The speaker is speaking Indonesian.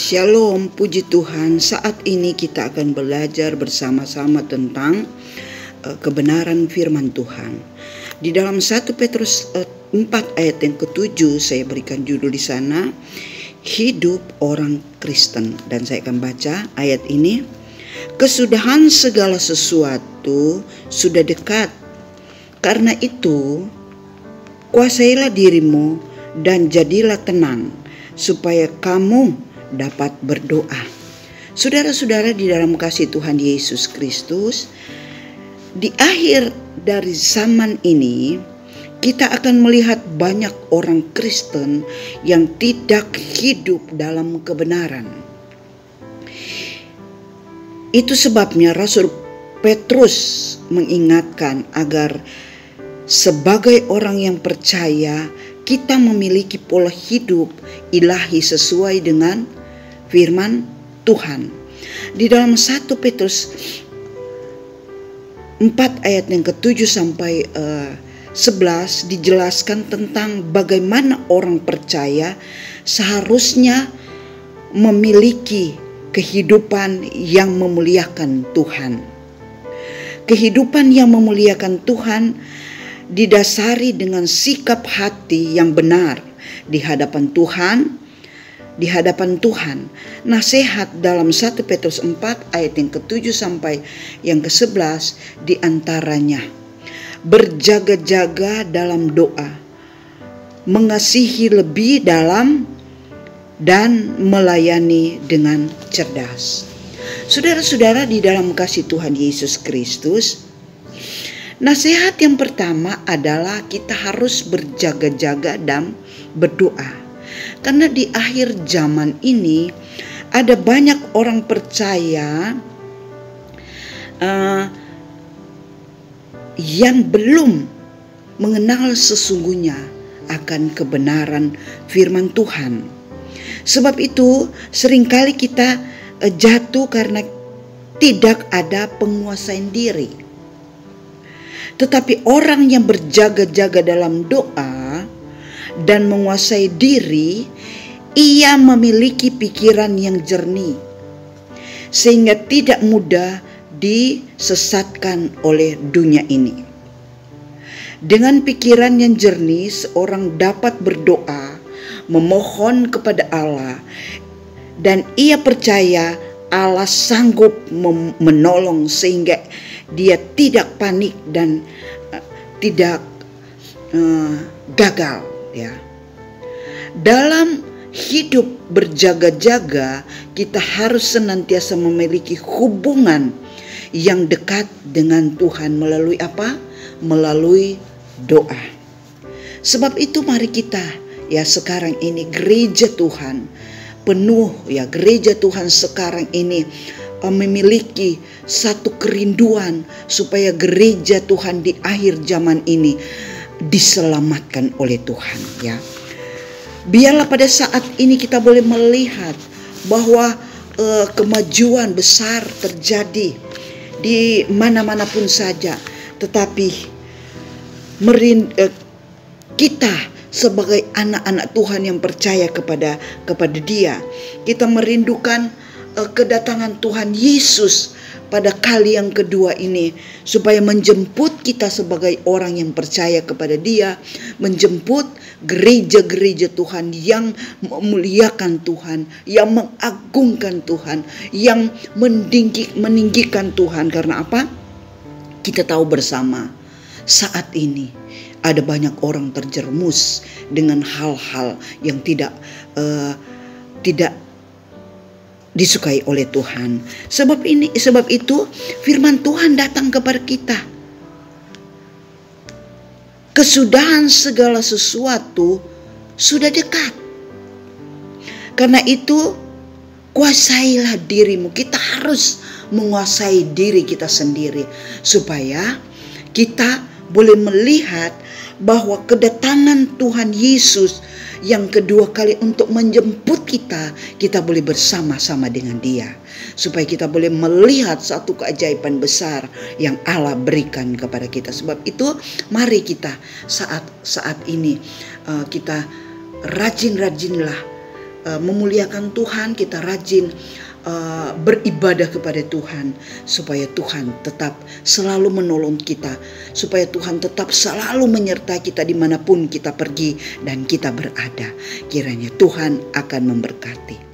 Shalom, puji Tuhan. Saat ini kita akan belajar bersama-sama tentang kebenaran firman Tuhan. Di dalam 1 Petrus 4 ayat yang ke-7 saya berikan judul di sana, hidup orang Kristen. Dan saya akan baca ayat ini. Kesudahan segala sesuatu sudah dekat. Karena itu, kuasailah dirimu dan jadilah tenang, supaya kamu dapat berdoa. Saudara-saudara di dalam kasih Tuhan Yesus Kristus, di akhir dari zaman ini kita akan melihat banyak orang Kristen yang tidak hidup dalam kebenaran. Itu sebabnya Rasul Petrus mengingatkan agar sebagai orang yang percaya kita memiliki pola hidup ilahi sesuai dengan firman Tuhan. Di dalam 1 Petrus 4 ayat yang ke-7 sampai 11 dijelaskan tentang bagaimana orang percaya seharusnya memiliki kehidupan yang memuliakan Tuhan. Kehidupan yang memuliakan Tuhan didasari dengan sikap hati yang benar di hadapan Tuhan. Nasihat dalam 1 Petrus 4 ayat yang ke-7 sampai yang ke-11 diantaranya, berjaga-jaga dalam doa, mengasihi lebih dalam, dan melayani dengan cerdas. Saudara-saudara di dalam kasih Tuhan Yesus Kristus, nasihat yang pertama adalah kita harus berjaga-jaga dan berdoa. Karena di akhir zaman ini ada banyak orang percaya yang belum mengenal sesungguhnya akan kebenaran firman Tuhan. Sebab itu seringkali kita jatuh karena tidak ada penguasaan diri. Tetapi orang yang berjaga-jaga dalam doa dan menguasai diri, ia memiliki pikiran yang jernih, sehingga tidak mudah disesatkan oleh dunia ini. Dengan pikiran yang jernih, seorang dapat berdoa, memohon kepada Allah, dan ia percaya Allah sanggup menolong sehingga dia tidak panik dan tidak gagal. Ya, dalam hidup berjaga-jaga kita harus senantiasa memiliki hubungan yang dekat dengan Tuhan melalui apa? Melalui doa. Sebab itu mari kita sekarang ini gereja Tuhan penuh gereja Tuhan sekarang ini memiliki satu kerinduan supaya gereja Tuhan di akhir zaman ini diselamatkan oleh Tuhan. Biarlah pada saat ini kita boleh melihat bahwa kemajuan besar terjadi di mana-mana pun saja, tetapi kita sebagai anak-anak Tuhan yang percaya kepada Dia, kita merindukan kedatangan Tuhan Yesus pada kali yang kedua ini, supaya menjemput kita sebagai orang yang percaya kepada Dia, menjemput gereja-gereja Tuhan yang memuliakan Tuhan, yang mengagungkan Tuhan, yang meninggikan Tuhan. Karena apa? Kita tahu bersama saat ini ada banyak orang terjerumus dengan hal-hal yang tidak disukai oleh Tuhan. Sebab itu firman Tuhan datang kepada kita. Kesudahan segala sesuatu sudah dekat. Karena itu kuasailah dirimu. Kita harus menguasai diri kita sendiri supaya kita boleh melihat bahwa kedatangan Tuhan Yesus yang kedua kali untuk menjemput kita boleh bersama-sama dengan Dia, supaya kita boleh melihat satu keajaiban besar yang Allah berikan kepada kita. Sebab itu mari kita saat ini kita rajin-rajinlah memuliakan Tuhan, kita rajin beribadah kepada Tuhan, supaya Tuhan tetap selalu menolong kita, supaya Tuhan tetap selalu menyertai kita dimanapun kita pergi dan kita berada. Kiranya Tuhan akan memberkati.